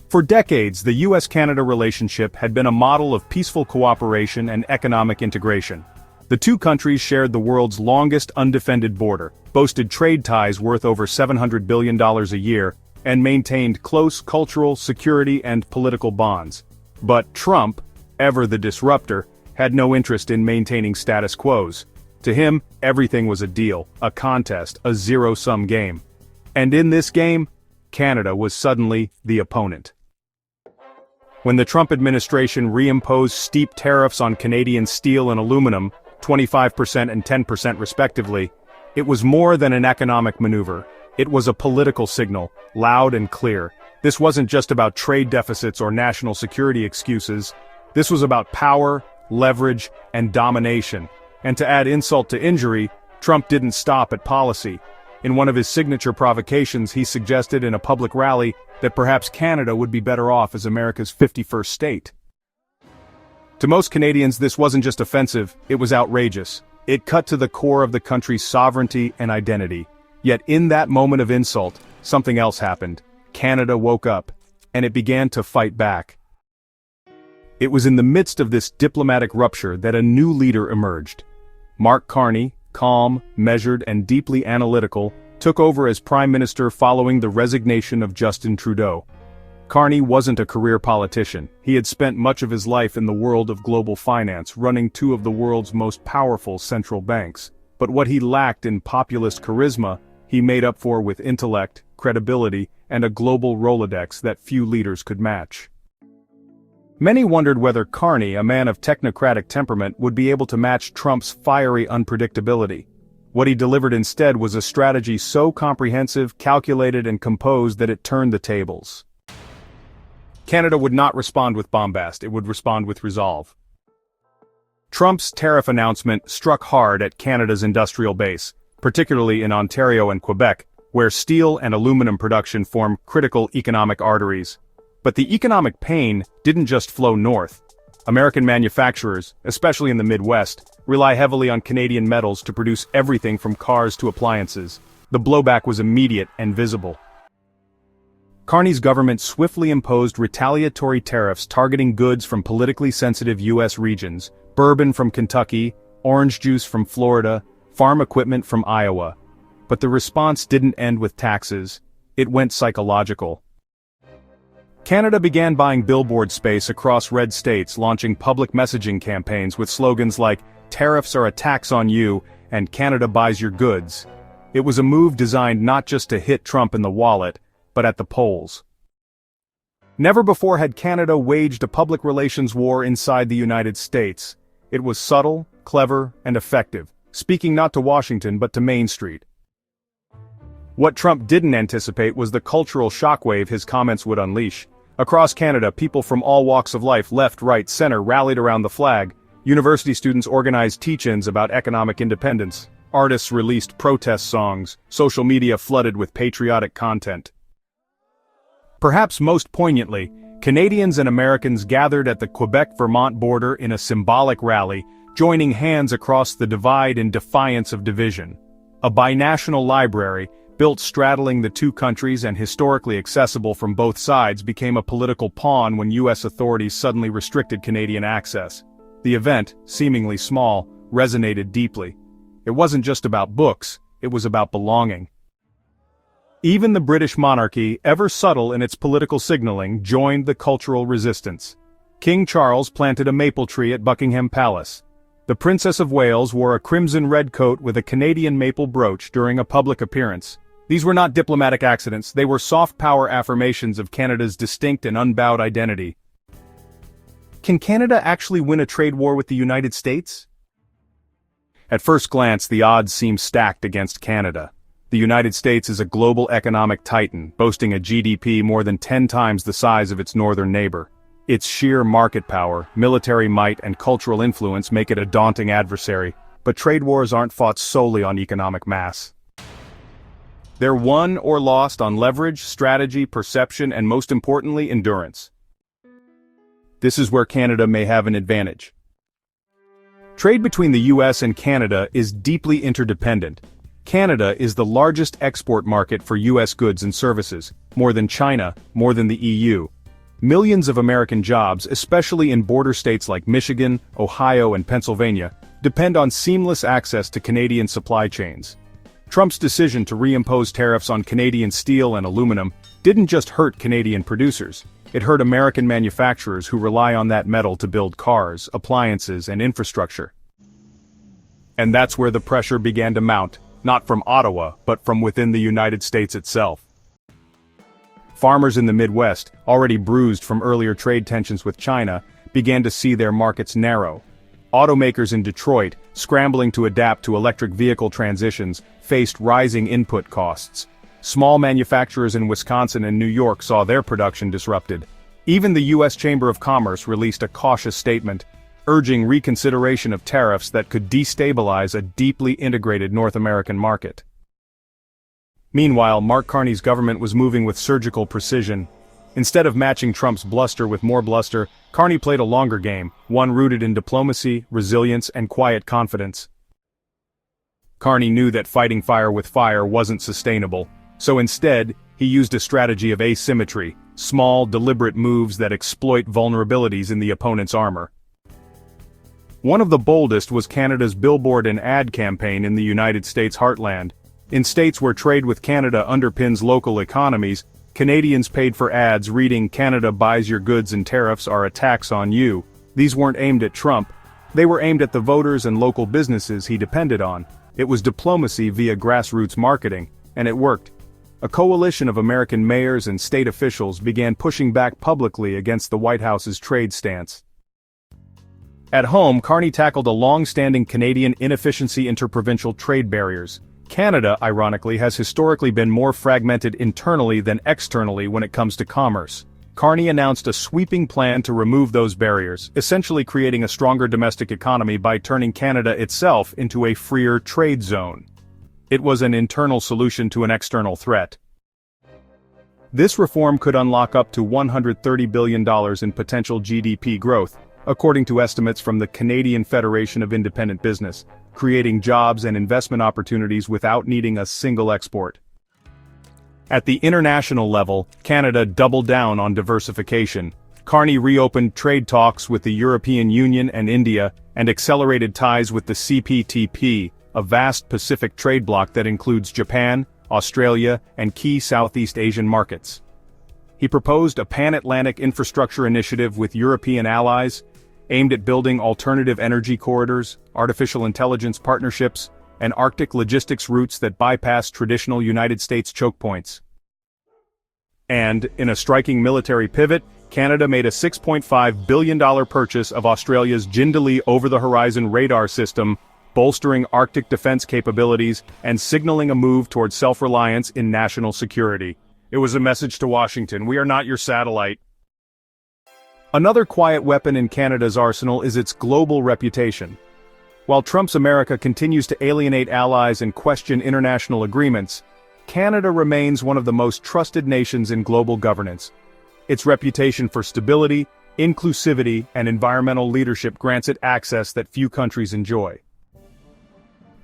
For decades, the US-Canada relationship had been a model of peaceful cooperation and economic integration. The two countries shared the world's longest undefended border, boasted trade ties worth over $700 billion a year, and maintained close cultural, security, and political bonds. But Trump, ever the disruptor, had no interest in maintaining status quos. To him, everything was a deal, a contest, a zero-sum game. And in this game, Canada was suddenly the opponent. When the Trump administration reimposed steep tariffs on Canadian steel and aluminum, 25% and 10% respectively, it was more than an economic maneuver. It was a political signal, loud and clear. This wasn't just about trade deficits or national security excuses. This was about power, leverage, and domination. And to add insult to injury, Trump didn't stop at policy. In one of his signature provocations, he suggested in a public rally that perhaps Canada would be better off as America's 51st state. To most Canadians, this wasn't just offensive, it was outrageous. It cut to the core of the country's sovereignty and identity. Yet in that moment of insult, something else happened. Canada woke up, and it began to fight back. It was in the midst of this diplomatic rupture that a new leader emerged. Mark Carney, calm, measured, and deeply analytical, took over as Prime Minister following the resignation of Justin Trudeau. Carney wasn't a career politician. He had spent much of his life in the world of global finance, running two of the world's most powerful central banks. But what he lacked in populist charisma, he made up for with intellect, credibility, and a global Rolodex that few leaders could match. Many wondered whether Carney, a man of technocratic temperament, would be able to match Trump's fiery unpredictability. What he delivered instead was a strategy so comprehensive, calculated, and composed that it turned the tables. Canada would not respond with bombast, it would respond with resolve. Trump's tariff announcement struck hard at Canada's industrial base, particularly in Ontario and Quebec, where steel and aluminum production form critical economic arteries. But the economic pain didn't just flow north. American manufacturers, especially in the Midwest, rely heavily on Canadian metals to produce everything from cars to appliances. The blowback was immediate and visible. Carney's government swiftly imposed retaliatory tariffs targeting goods from politically sensitive U.S. regions, bourbon from Kentucky, orange juice from Florida, farm equipment from Iowa. But the response didn't end with taxes, it went psychological. Canada began buying billboard space across red states, launching public messaging campaigns with slogans like, "Tariffs are a tax on you," and "Canada buys your goods." It was a move designed not just to hit Trump in the wallet, but at the polls. Never before had Canada waged a public relations war inside the United States. It was subtle, clever, and effective, speaking not to Washington but to Main Street. What Trump didn't anticipate was the cultural shockwave his comments would unleash. Across Canada, people from all walks of life, left, right, center, rallied around the flag. University students organized teach-ins about economic independence. Artists released protest songs. Social media flooded with patriotic content. Perhaps most poignantly, Canadians and Americans gathered at the Quebec-Vermont border in a symbolic rally, joining hands across the divide in defiance of division. A binational library, built straddling the two countries and historically accessible from both sides, became a political pawn when U.S. authorities suddenly restricted Canadian access. The event, seemingly small, resonated deeply. It wasn't just about books, it was about belonging. Even the British monarchy, ever subtle in its political signaling, joined the cultural resistance. King Charles planted a maple tree at Buckingham Palace. The Princess of Wales wore a crimson-red coat with a Canadian maple brooch during a public appearance. These were not diplomatic accidents, they were soft power affirmations of Canada's distinct and unbowed identity. Can Canada actually win a trade war with the United States? At first glance, the odds seem stacked against Canada. The United States is a global economic titan, boasting a GDP more than 10 times the size of its northern neighbor. Its sheer market power, military might, and cultural influence make it a daunting adversary, but trade wars aren't fought solely on economic mass. They're won or lost on leverage, strategy, perception, and most importantly, endurance. This is where Canada may have an advantage. Trade between the US and Canada is deeply interdependent. Canada is the largest export market for US goods and services, more than China, more than the EU. Millions of American jobs, especially in border states like Michigan, Ohio, and Pennsylvania, depend on seamless access to Canadian supply chains. Trump's decision to reimpose tariffs on Canadian steel and aluminum didn't just hurt Canadian producers, it hurt American manufacturers who rely on that metal to build cars, appliances, and infrastructure. And that's where the pressure began to mount, not from Ottawa, but from within the United States itself. Farmers in the Midwest, already bruised from earlier trade tensions with China, began to see their markets narrow. Automakers in Detroit, scrambling to adapt to electric vehicle transitions, faced rising input costs. Small manufacturers in Wisconsin and New York saw their production disrupted. Even the U.S. Chamber of Commerce released a cautious statement, urging reconsideration of tariffs that could destabilize a deeply integrated North American market. Meanwhile, Mark Carney's government was moving with surgical precision. Instead of matching Trump's bluster with more bluster, Carney played a longer game, one rooted in diplomacy, resilience, and quiet confidence. Carney knew that fighting fire with fire wasn't sustainable, so instead, he used a strategy of asymmetry, small, deliberate moves that exploit vulnerabilities in the opponent's armor. One of the boldest was Canada's billboard and ad campaign in the United States heartland. In states where trade with Canada underpins local economies, Canadians paid for ads reading "Canada buys your goods and tariffs are a tax on you." These weren't aimed at Trump. They were aimed at the voters and local businesses he depended on. It was diplomacy via grassroots marketing, and it worked. A coalition of American mayors and state officials began pushing back publicly against the White House's trade stance. At home, Carney tackled a long-standing Canadian inefficiency: interprovincial trade barriers. Canada, ironically, has historically been more fragmented internally than externally when it comes to commerce. Carney announced a sweeping plan to remove those barriers, essentially creating a stronger domestic economy by turning Canada itself into a freer trade zone. It was an internal solution to an external threat. This reform could unlock up to $130 billion in potential GDP growth, according to estimates from the Canadian Federation of Independent Business, creating jobs and investment opportunities without needing a single export. At the international level, Canada doubled down on diversification. Carney reopened trade talks with the European Union and India, and accelerated ties with the CPTP, a vast Pacific trade bloc that includes Japan, Australia, and key Southeast Asian markets. He proposed a pan-Atlantic infrastructure initiative with European allies, aimed at building alternative energy corridors, artificial intelligence partnerships, and Arctic logistics routes that bypass traditional United States choke points. And, in a striking military pivot, Canada made a $6.5 billion purchase of Australia's Jindalee over-the-horizon radar system, bolstering Arctic defense capabilities and signaling a move toward self-reliance in national security. It was a message to Washington: we are not your satellite. Another quiet weapon in Canada's arsenal is its global reputation. While Trump's America continues to alienate allies and question international agreements, Canada remains one of the most trusted nations in global governance. Its reputation for stability, inclusivity, and environmental leadership grants it access that few countries enjoy.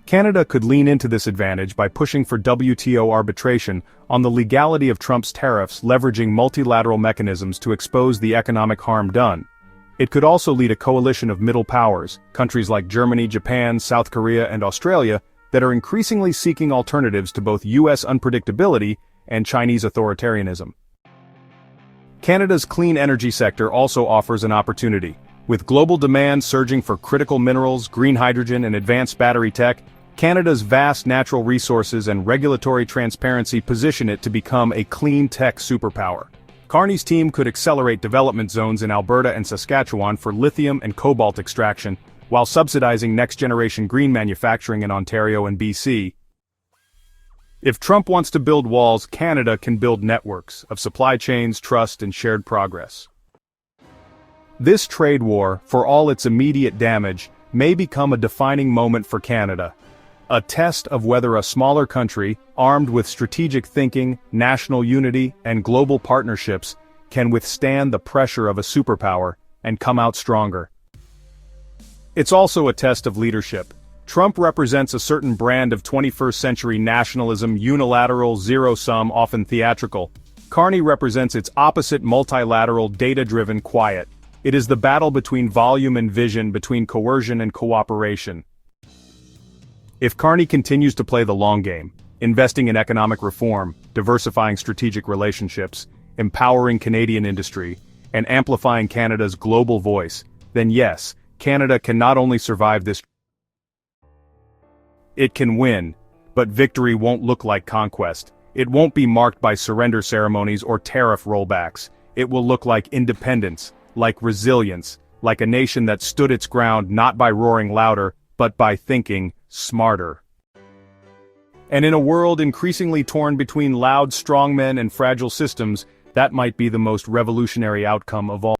Canada could lean into this advantage by pushing for WTO arbitration on the legality of Trump's tariffs, leveraging multilateral mechanisms to expose the economic harm done. It could also lead a coalition of middle powers, countries like Germany, Japan, South Korea, and Australia, that are increasingly seeking alternatives to both U.S. unpredictability and Chinese authoritarianism. Canada's clean energy sector also offers an opportunity. With global demand surging for critical minerals, green hydrogen, and advanced battery tech, Canada's vast natural resources and regulatory transparency position it to become a clean tech superpower. Carney's team could accelerate development zones in Alberta and Saskatchewan for lithium and cobalt extraction, while subsidizing next-generation green manufacturing in Ontario and BC. If Trump wants to build walls, Canada can build networks of supply chains, trust, and shared progress. This trade war, for all its immediate damage, may become a defining moment for Canada. A test of whether a smaller country, armed with strategic thinking, national unity, and global partnerships, can withstand the pressure of a superpower and come out stronger. It's also a test of leadership. Trump represents a certain brand of 21st-century nationalism, unilateral, zero-sum, often theatrical. Carney represents its opposite: multilateral, data-driven, quiet. It is the battle between volume and vision, between coercion and cooperation. If Carney continues to play the long game, investing in economic reform, diversifying strategic relationships, empowering Canadian industry, and amplifying Canada's global voice, then yes, Canada can not only survive this, it can win, but victory won't look like conquest. It won't be marked by surrender ceremonies or tariff rollbacks. It will look like independence, like resilience, like a nation that stood its ground not by roaring louder, but by thinking smarter. And in a world increasingly torn between loud strongmen and fragile systems, that might be the most revolutionary outcome of all.